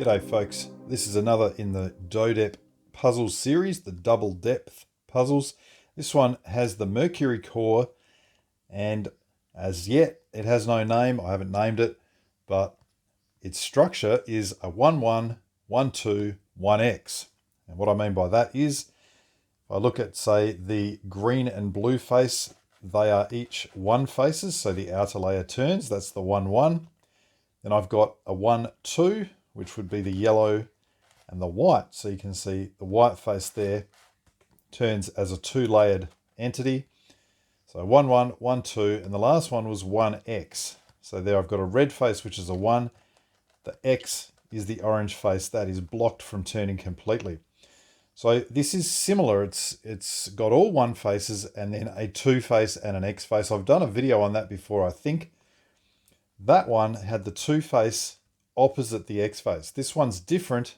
G'day folks, this is another in the Dodep puzzles series, the double depth puzzles. This one has the Mercury core and as yet it has no name, I haven't named it, but its structure is a 1-1, 1-2, 1x. And what I mean by that is, if I look at say the green and blue face, they are each 1 faces, so the outer layer turns, that's the 1-1. Then I've got a 1-2, which would be the yellow and the white. So you can see the white face there turns as a 2-layered entity. So 1-1, 1-2, and the last one was 1x. So there I've got a red face, which is a 1. The x is the orange face that is blocked from turning completely. So this is similar. It's got all 1 faces and then a 2 face and an x face. I've done a video on that before, I think. That one had the 2 face opposite the X face. This one's different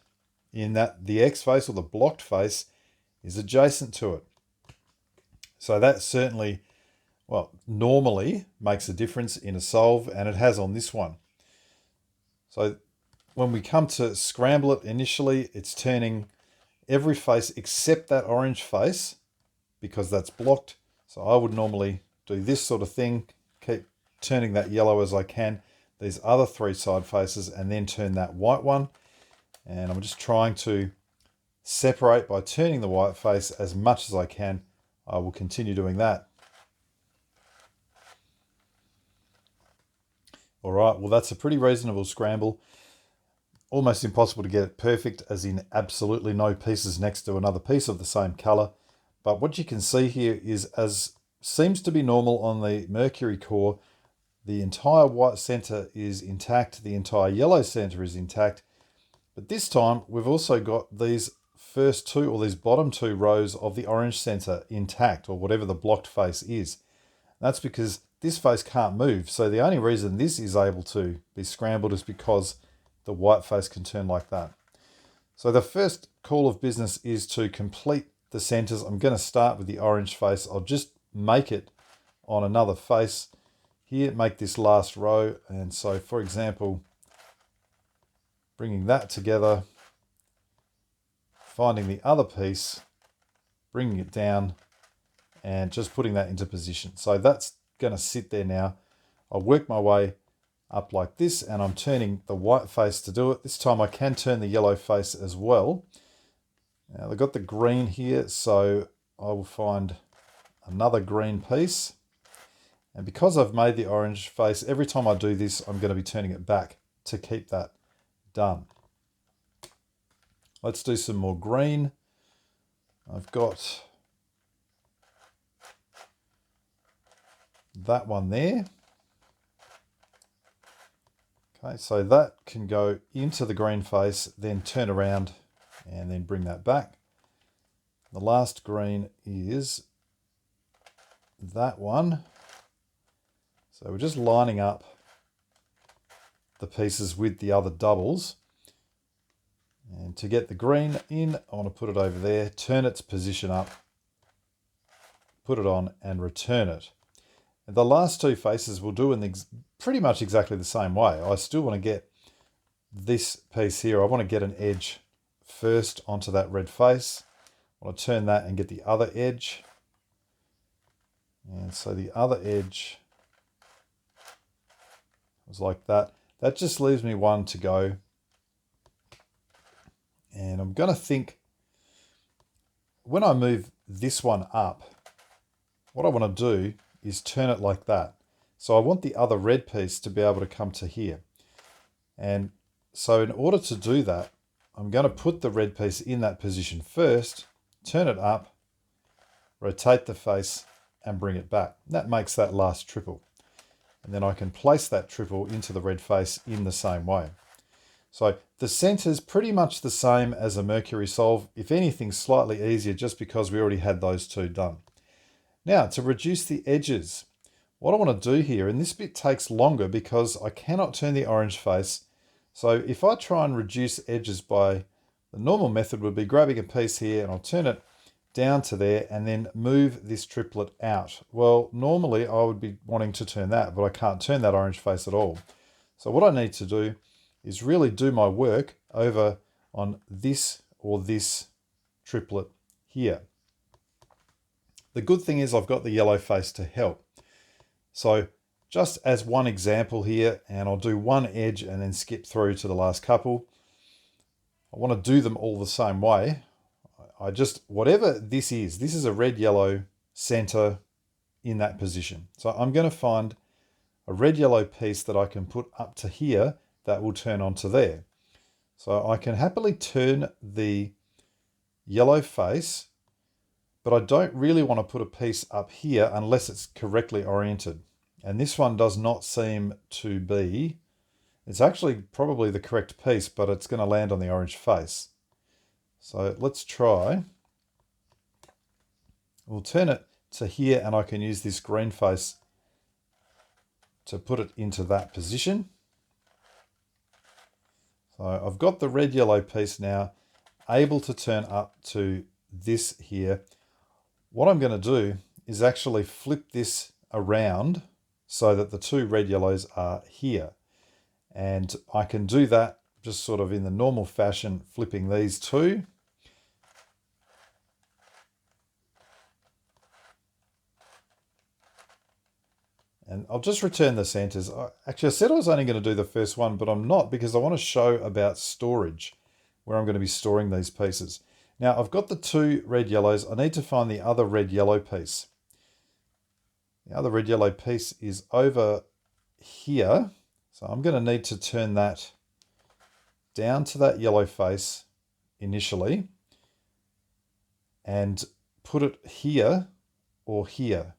in that the X face, or the blocked face, is adjacent to it. So that certainly, well, normally makes a difference in a solve, and it has on this one. So when we come to scramble it initially, it's turning every face except that orange face because that's blocked. So I would normally do this sort of thing, keep turning that yellow as I can, these other 3 side faces, and then turn that white one. And I'm just trying to separate by turning the white face as much as I can. I will continue doing that. All right, well, that's a pretty reasonable scramble. Almost impossible to get it perfect, as in absolutely no pieces next to another piece of the same color. But what you can see here is, as seems to be normal on the Mercury core, the entire white center is intact, the entire yellow center is intact, but this time we've also got these first 2, or these bottom 2 rows of the orange center intact, or whatever the blocked face is. That's because this face can't move, so the only reason this is able to be scrambled is because the white face can turn like that. So the first call of business is to complete the centers. I'm going to start with the orange face. I'll just make it on another face here, make this last row. And so, for example, bringing that together, finding the other piece, bringing it down, and just putting that into position. So that's going to sit there now. I'll work my way up like this, and I'm turning the white face to do it. This time I can turn the yellow face as well. Now I've got the green here, so I will find another green piece. And because I've made the orange face, every time I do this, I'm going to be turning it back to keep that done. Let's do some more green. I've got that one there. Okay, so that can go into the green face, then turn around and then bring that back. The last green is that one. So we're just lining up the pieces with the other doubles. And to get the green in, I want to put it over there, turn its position up, put it on, and return it. And the last 2 faces will do in pretty much exactly the same way. I still want to get this piece here. I want to get an edge first onto that red face. I want to turn that and get the other edge. And so the other edge was like that. That just leaves me 1 to go. And I'm going to think, when I move this one up, what I want to do is turn it like that. So I want the other red piece to be able to come to here. And so in order to do that, I'm going to put the red piece in that position first, turn it up, rotate the face, and bring it back. That makes that last triple. And then I can place that triple into the red face in the same way. So the center's pretty much the same as a Mercury solve, if anything slightly easier, just because we already had those 2 done. Now, to reduce the edges, what I want to do here, and this bit takes longer because I cannot turn the orange face. So if I try and reduce edges by, the normal method would be grabbing a piece here and I'll turn it down to there and then move this triplet out. Well, normally I would be wanting to turn that, but I can't turn that orange face at all. So what I need to do is really do my work over on this or this triplet here. The good thing is I've got the yellow face to help. So just as one example here, and I'll do one edge and then skip through to the last couple. I want to do them all the same way. Whatever this is a red, yellow center in that position. So I'm going to find a red, yellow piece that I can put up to here that will turn onto there. So I can happily turn the yellow face, but I don't really want to put a piece up here unless it's correctly oriented. And this one does not seem to be. It's actually probably the correct piece, but it's going to land on the orange face. So let's try. We'll turn it to here and I can use this green face to put it into that position. So I've got the red yellow piece now able to turn up to this here. What I'm going to do is actually flip this around so that the two red yellows are here. And I can do that just sort of in the normal fashion, flipping these two. And I'll just return the centers. Actually, I said I was only going to do the first one, but I'm not, because I want to show about storage, where I'm going to be storing these pieces. Now, I've got the two red yellows. I need to find the other red yellow piece. The other red yellow piece is over here. So I'm going to need to turn that down to that yellow face initially and put it here or here.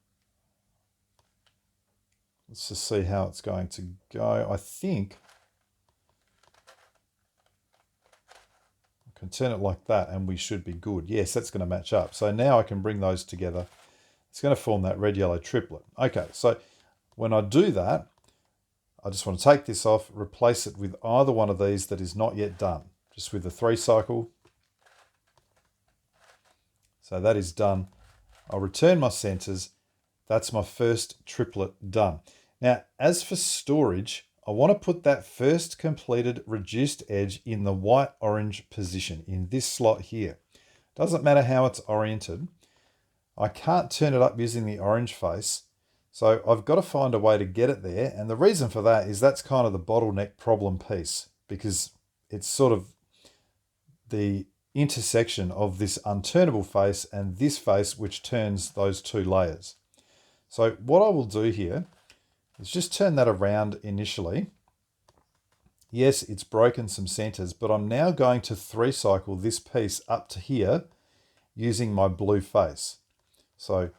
Let's just see how it's going to go. I think I can turn it like that and we should be good. Yes, that's going to match up. So now I can bring those together. It's going to form that red yellow triplet. Okay, so when I do that, I just want to take this off, replace it with either one of these that is not yet done, just with the 3 cycle. So that is done. I'll return my centers. That's my first triplet done. Now, as for storage, I want to put that first completed reduced edge in the white-orange position in this slot here. Doesn't matter how it's oriented. I can't turn it up using the orange face. So I've got to find a way to get it there. And the reason for that is that's kind of the bottleneck problem piece, because it's sort of the intersection of this unturnable face and this face, which turns those two layers. So what I will do here is just turn that around initially. Yes, it's broken some centers, but I'm now going to 3 cycle this piece up to here using my blue face. So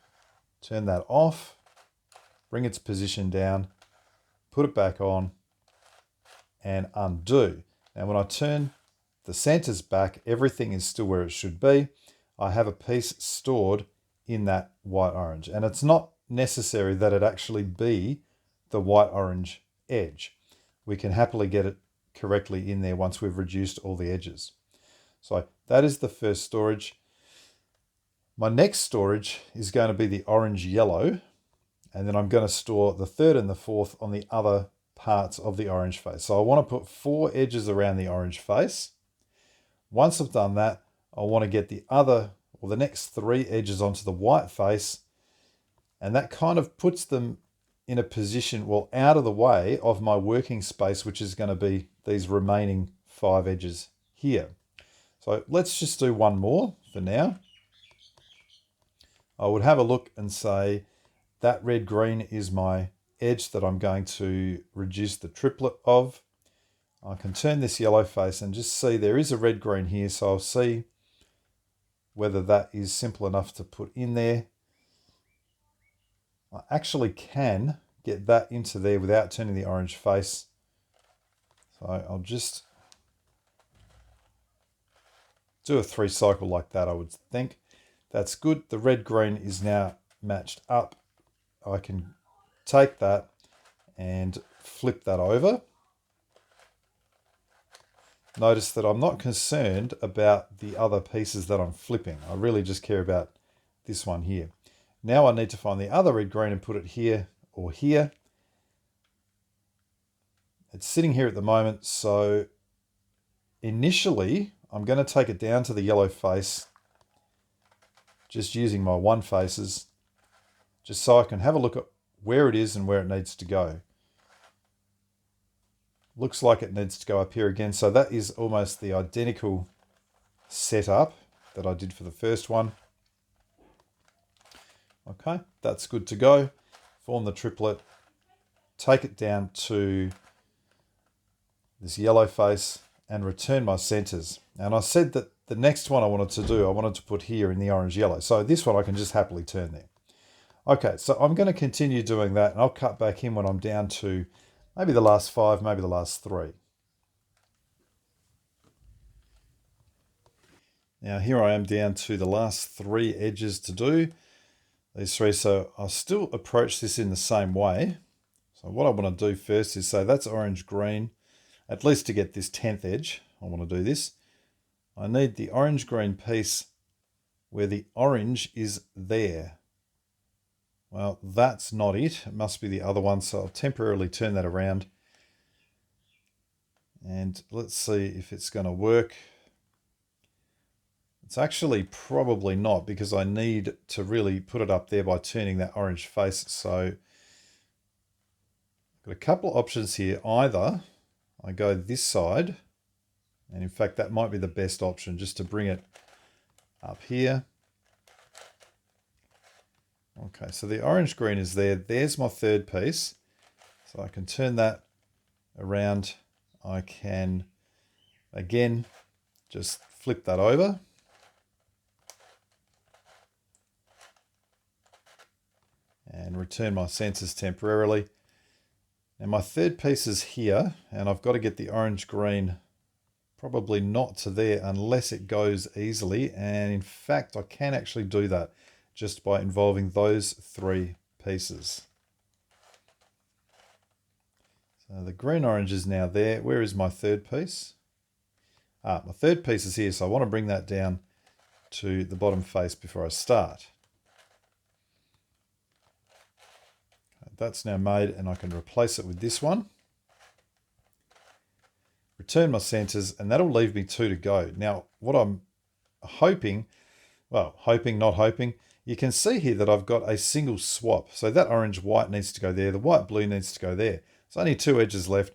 turn that off. Bring its position down, put it back on, and undo. Now when I turn the centers back, everything is still where it should be. I have a piece stored in that white-orange, and it's not necessary that it actually be the white-orange edge. We can happily get it correctly in there once we've reduced all the edges. So that is the first storage. My next storage is going to be the orange-yellow, and then I'm going to store the third and the fourth on the other parts of the orange face. So I want to put 4 edges around the orange face. Once I've done that, I want to get the other, or the next 3 edges onto the white face. And that kind of puts them in a position, well, out of the way of my working space, which is going to be these remaining 5 edges here. So let's just do one more for now. I would have a look and say, that red-green is my edge that I'm going to reduce the triplet of. I can turn this yellow face and just see there is a red-green here, so I'll see whether that is simple enough to put in there. I actually can get that into there without turning the orange face. So I'll just do a 3 cycle like that, I would think. That's good. The red-green is now matched up. I can take that and flip that over. Notice that I'm not concerned about the other pieces that I'm flipping. I really just care about this one here. Now I need to find the other red-green and put it here or here. it's sitting here at the moment, so initially I'm going to take it down to the yellow face, just using my one faces, just so I can have a look at where it is and where it needs to go. Looks like it needs to go up here again, so that is almost the identical setup that I did for the first one. Okay, that's good to go. Form the triplet, take it down to this yellow face and return my centers. And I said that the next one I wanted to put here in the orange yellow. So this one I can just happily turn there. Okay, so I'm going to continue doing that, and I'll cut back in when I'm down to maybe the last 5, maybe the last 3. Now here I am down to the last 3 edges to do. These 3, so I'll still approach this in the same way. So what I want to do first is say that's orange green, at least to get this 10th edge. I want to do this. I need the orange green piece where the orange is there. Well, that's not it. It must be the other one, so I'll temporarily turn that around. And let's see if it's going to work. It's actually probably not, because I need to really put it up there by turning that orange face. So I've got a couple of options here. Either I go this side, and in fact that might be the best option, just to bring it up here. Okay, so the orange green is there. There's my 3rd piece. So I can turn that around. I can, again, just flip that over. And return my sensors temporarily. And my 3rd piece is here, and I've got to get the orange green probably not to there unless it goes easily. And in fact, I can actually do that just by involving those 3 pieces. So the green orange is now there. Where is my 3rd piece? My 3rd piece is here, so I want to bring that down to the bottom face before I start. That's now made, and I can replace it with this one. Return my centers, and that'll leave me 2 to go. Now, what I'm hoping, well, hoping, not hoping, you can see here that I've got a single swap. So that orange white needs to go there. The white blue needs to go there. There's only 2 edges left.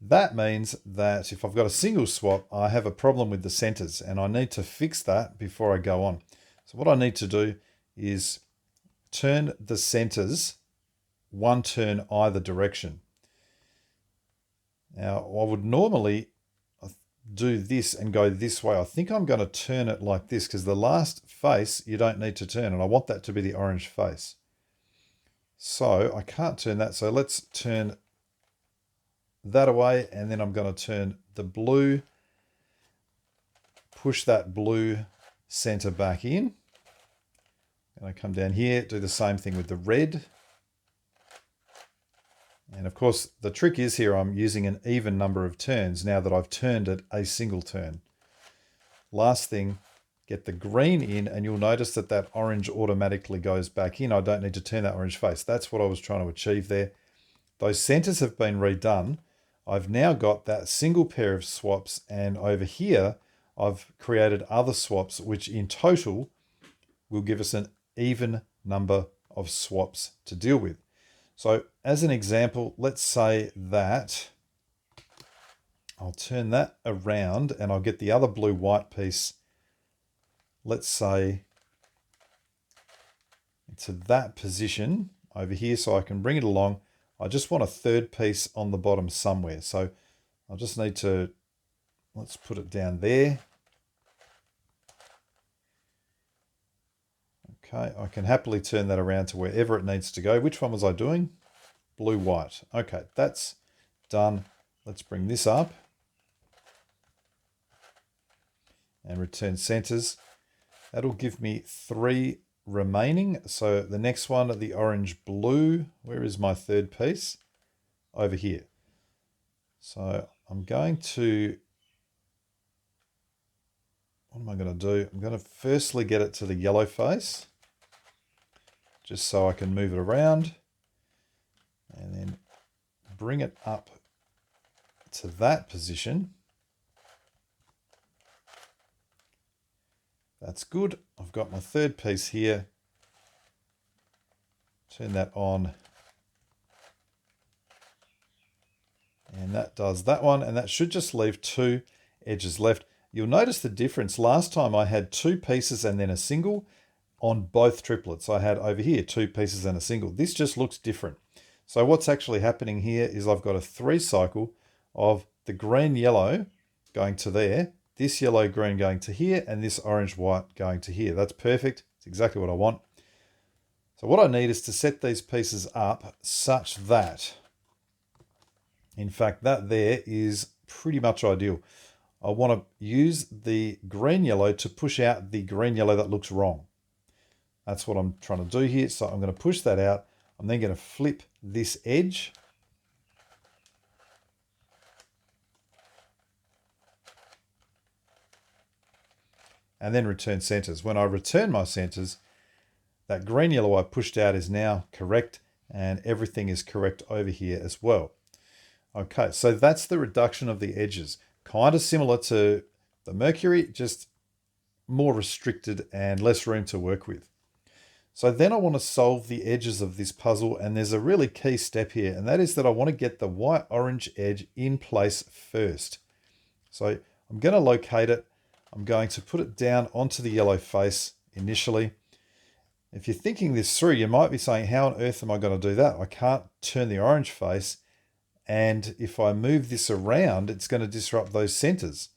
That means that if I've got a single swap, I have a problem with the centers, and I need to fix that before I go on. So what I need to do is turn the centers 1 turn either direction. Now, I would normally do this and go this way. I think I'm going to turn it like this, because the last face you don't need to turn, and I want that to be the orange face. So I can't turn that, so let's turn that away, and then I'm going to turn the blue, push that blue center back in. And I come down here, do the same thing with the red. And of course, the trick is here I'm using an even number of turns now that I've turned it a single turn. Last thing, get the green in, and you'll notice that that orange automatically goes back in. I don't need to turn that orange face. That's what I was trying to achieve there. Those centers have been redone. I've now got that single pair of swaps, and over here I've created other swaps, which in total will give us an even number of swaps to deal with. So as an example, let's say that I'll turn that around and I'll get the other blue-white piece, let's say, into that position over here so I can bring it along. I just want a 3rd piece on the bottom somewhere. So I'll just need to, let's put it down there. Okay, I can happily turn that around to wherever it needs to go. Which one was I doing? Blue, white. Okay, that's done. Let's bring this up and return centers. That'll give me 3 remaining. So the next one, the orange blue, where is my 3rd piece? Over here. So I'm going to, what am I going to do? I'm going to firstly get it to the yellow face, just so I can move it around, and then bring it up to that position. That's good. I've got my third piece here. Turn that on. And that does that one. And that should just leave 2 edges left. You'll notice the difference. Last time I had 2 pieces and then a single on both triplets. I had over here 2 pieces and a single. This just looks different. So what's actually happening here is I've got a 3 cycle of the green yellow going to there, this yellow green going to here, and this orange white going to here. That's perfect. It's exactly what I want. So what I need is to set these pieces up such that, in fact, that there is pretty much ideal. I want to use the green yellow to push out the green yellow that looks wrong. That's what I'm trying to do here. So I'm going to push that out. I'm then going to flip this edge. And then return centers. When I return my centers, that green yellow I pushed out is now correct, and everything is correct over here as well. Okay, so that's the reduction of the edges. Kind of similar to the Mercury, just more restricted and less room to work with. So then I want to solve the edges of this puzzle, and there's a really key step here, and that is that I want to get the white-orange edge in place first. So I'm going to locate it. I'm going to put it down onto the yellow face initially. If you're thinking this through, you might be saying, how on earth am I going to do that? I can't turn the orange face, and if I move this around, it's going to disrupt those centers.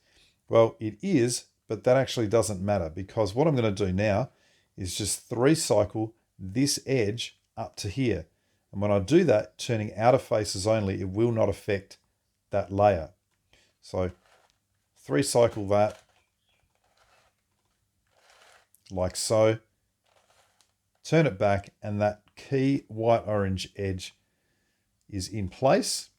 Well, it is, but that actually doesn't matter, because what I'm going to do now is just 3 cycle this edge up to here. And when I do that, turning outer faces only, it will not affect that layer. So 3 cycle that, like so. Turn it back, and that key white-orange edge is in place.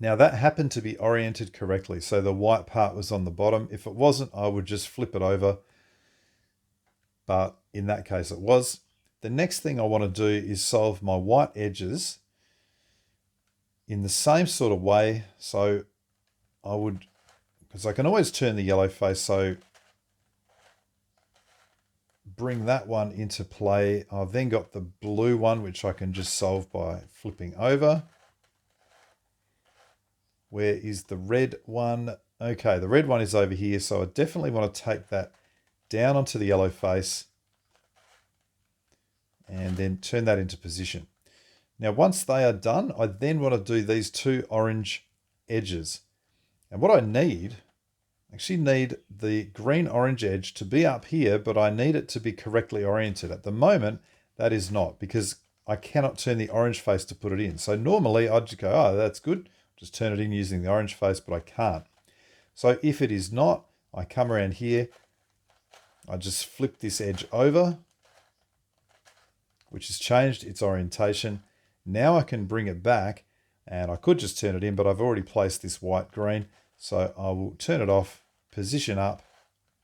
Now that happened to be oriented correctly, so the white part was on the bottom. If it wasn't, I would just flip it over, but in that case it was. The next thing I want to do is solve my white edges in the same sort of way. So I would, because I can always turn the yellow face, so bring that one into play. I've then got the blue one, which I can just solve by flipping over. Where is the red one? Okay, the red one is over here, so I definitely want to take that down onto the yellow face and then turn that into position. Now, once they are done, I then want to do these 2 orange edges. And what I need, actually need the green-orange edge to be up here, but I need it to be correctly oriented. At the moment, that is not, because I cannot turn the orange face to put it in. So normally I'd just go, oh, that's good. Just turn it in using the orange face, but I can't. So if it is not, I come around here. I just flip this edge over, which has changed its orientation. Now I can bring it back, and I could just turn it in, but I've already placed this white green. So I will turn it off, position up,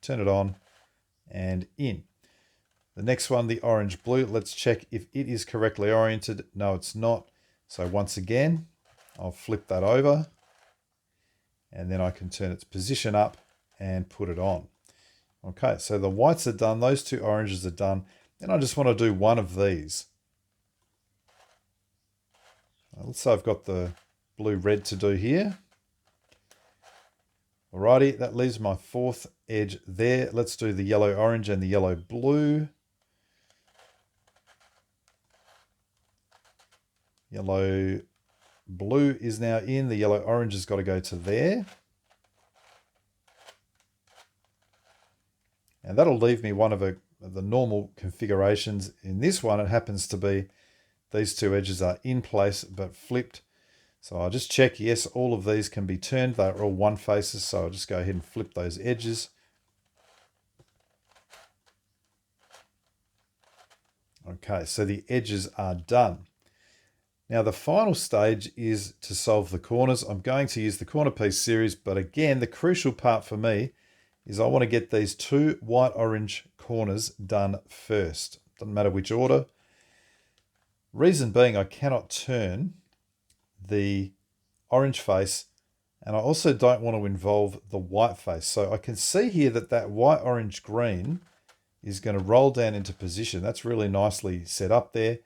turn it on, and in. The next one, the orange blue, let's check if it is correctly oriented. No, it's not. So once again, I'll flip that over, and then I can turn its position up and put it on. Okay, so the whites are done, those 2 oranges are done. Then I just want to do one of these. Let's say I've got the blue-red to do here. Alrighty, that leaves my 4th edge there. Let's do the yellow-orange and the yellow-blue. Yellow-blue is now in. The yellow-orange has got to go to there. And that'll leave me one of the normal configurations. In this one, it happens to be these 2 edges are in place but flipped. So I'll just check, yes, all of these can be turned. They're all one faces, so I'll just go ahead and flip those edges. Okay, so the edges are done. Now the final stage is to solve the corners. I'm going to use the corner piece series, but again, the crucial part for me is I want to get these 2 white-orange corners done first. Doesn't matter which order. Reason being, I cannot turn the orange face And I also don't want to involve the white face. So I can see here that that white, orange, green is going to roll down into position. That's really nicely set up there.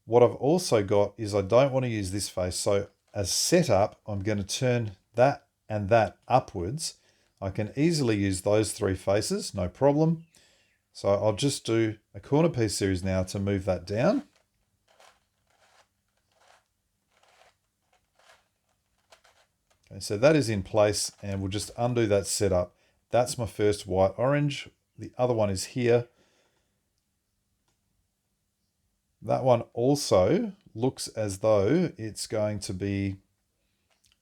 What I've also got is I don't want to use this face. So as setup, I'm going to turn that and that upwards. I can easily use those three faces, no problem. So I'll just do a corner piece series now to move that down. Okay, so that is in place, and we'll just undo that setup. That's my first white orange. The other one is here. That one also looks as though it's going to be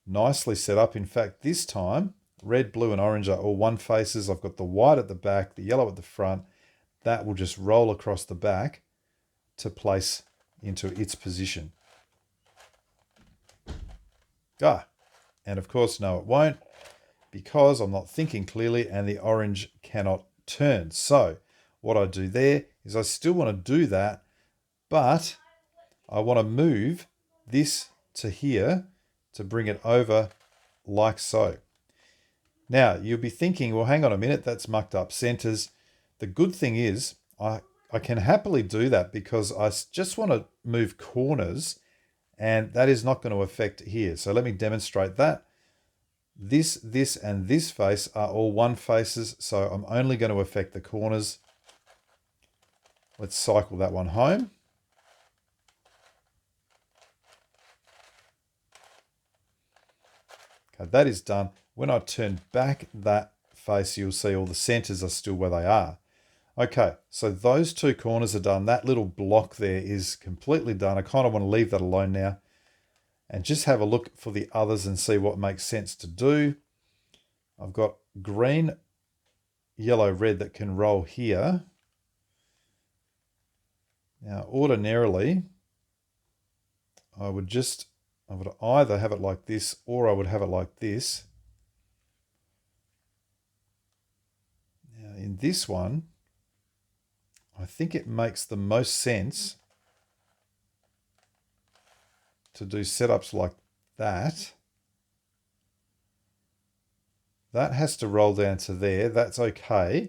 nicely set up. In fact, this time, red, blue, and orange are all one faces. I've got the white at the back, the yellow at the front. That will just roll across the back to place into its position. And of course, no, it won't, because I'm not thinking clearly and the orange cannot turn. So what I do there is I still want to do that, but I want to move this to here to bring it over like so. Now, you'll be thinking, well, hang on a minute, that's mucked up centers. The good thing is I can happily do that because I just want to move corners, and that is not going to affect here. So let me demonstrate that. This, and this face are all one faces, so I'm only going to affect the corners. Let's cycle that one home. Okay, that is done. When I turn back that face, you'll see all the centers are still where they are. Okay, so those two corners are done. That little block there is completely done. I kind of want to leave that alone now and just have a look for the others and see what makes sense to do. I've got green, yellow, red that can roll here. Now, ordinarily, I would either have it like this or I would have it like this. Now, in this one, I think it makes the most sense to do setups like that. That has to roll down to there. That's okay.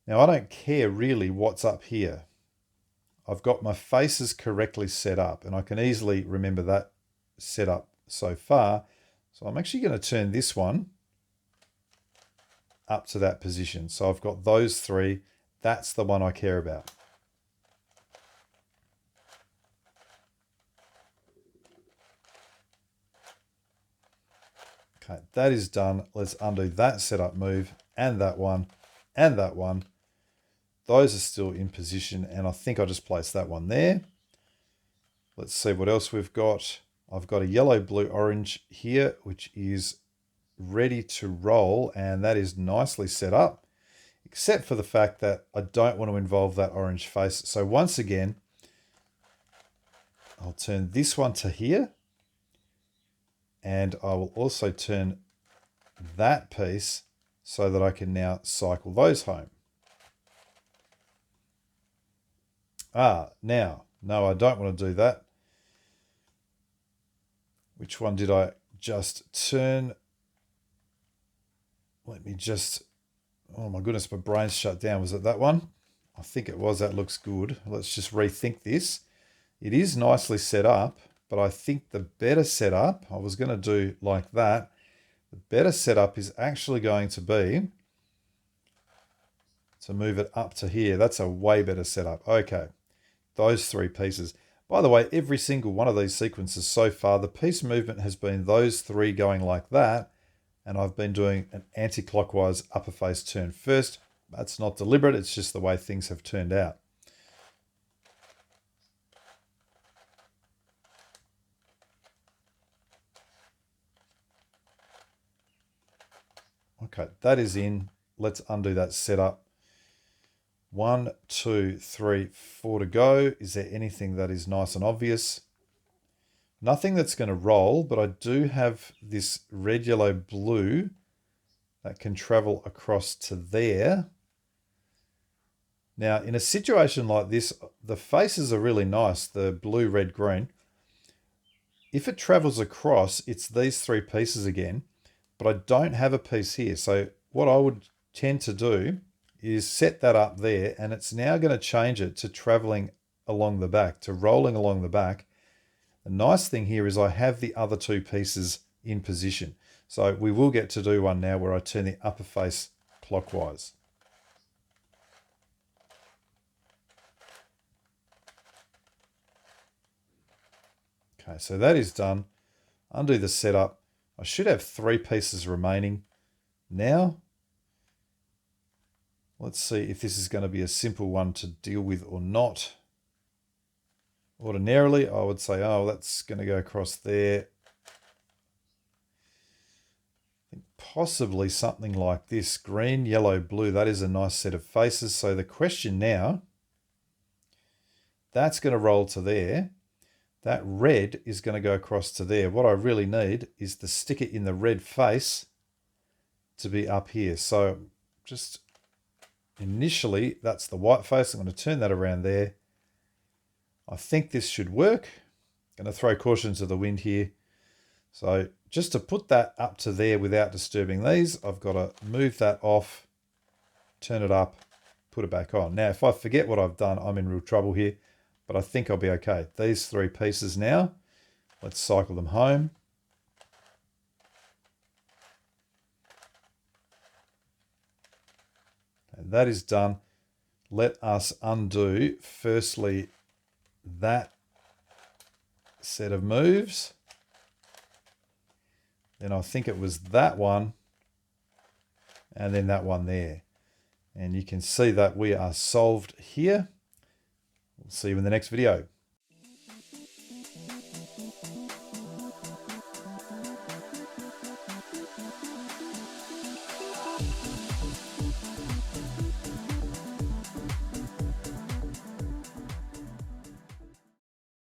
Now, I don't care really what's up here. I've got my faces correctly set up, and I can easily remember that setup so far. So I'm actually going to turn this one up to that position. So I've got those three. That's the one I care about. Okay, that is done. Let's undo that setup move and that one and that one. Those are still in position, and I think I'll just place that one there. Let's see what else we've got. I've got a yellow, blue, orange here, which is ready to roll, and that is nicely set up, except for the fact that I don't want to involve that orange face. So once again, I'll turn this one to here, and I will also turn that piece so that I can now cycle those home. Now, no, I don't want to do that. Which one did I just turn? Let me just, oh my goodness, my brain's shut down. Was it that one? I think it was. That looks good. Let's just rethink this. It is nicely set up, but I think the better setup, I was going to do like that. The better setup is actually going to be to move it up to here. That's a way better setup. Okay, those three pieces. By the way, every single one of these sequences so far, the piece movement has been those three going like that, and I've been doing an anti-clockwise upper face turn first. That's not deliberate, it's just the way things have turned out. Okay, that is in. Let's undo that setup. 1, 2, 3, 4 to go. Is there anything that is nice and obvious? Nothing that's going to roll, but I do have this red, yellow, blue that can travel across to there. Now, in a situation like this, the faces are really nice, the blue, red, green. if it travels across, it's these 3 pieces again, but I don't have a piece here. So what I would tend to do is set that up there, and it's now going to change it to traveling along the back, to rolling along the back. The nice thing here is I have the other 2 pieces in position. So we will get to do one now where I turn the upper face clockwise. Okay, so that is done. Undo the setup. I should have 3 pieces remaining. Now, let's see if this is going to be a simple one to deal with or not. Ordinarily, I would say, oh, that's going to go across there. Possibly something like this, green, yellow, blue. That is a nice set of faces. So the question now, that's going to roll to there. That red is going to go across to there. What I really need is the sticker in the red face to be up here. So just initially, that's the white face. I'm going to turn that around there. I think this should work. I'm going to throw caution to the wind here. So just to put that up to there without disturbing these, I've got to move that off, turn it up, put it back on. Now, if I forget what I've done, I'm in real trouble here, but I think I'll be okay. These 3 pieces now, let's cycle them home. And that is done. Let us undo, firstly, that set of moves. Then I think it was that one, and then that one there. And you can see that we are solved here. We'll see you in the next video.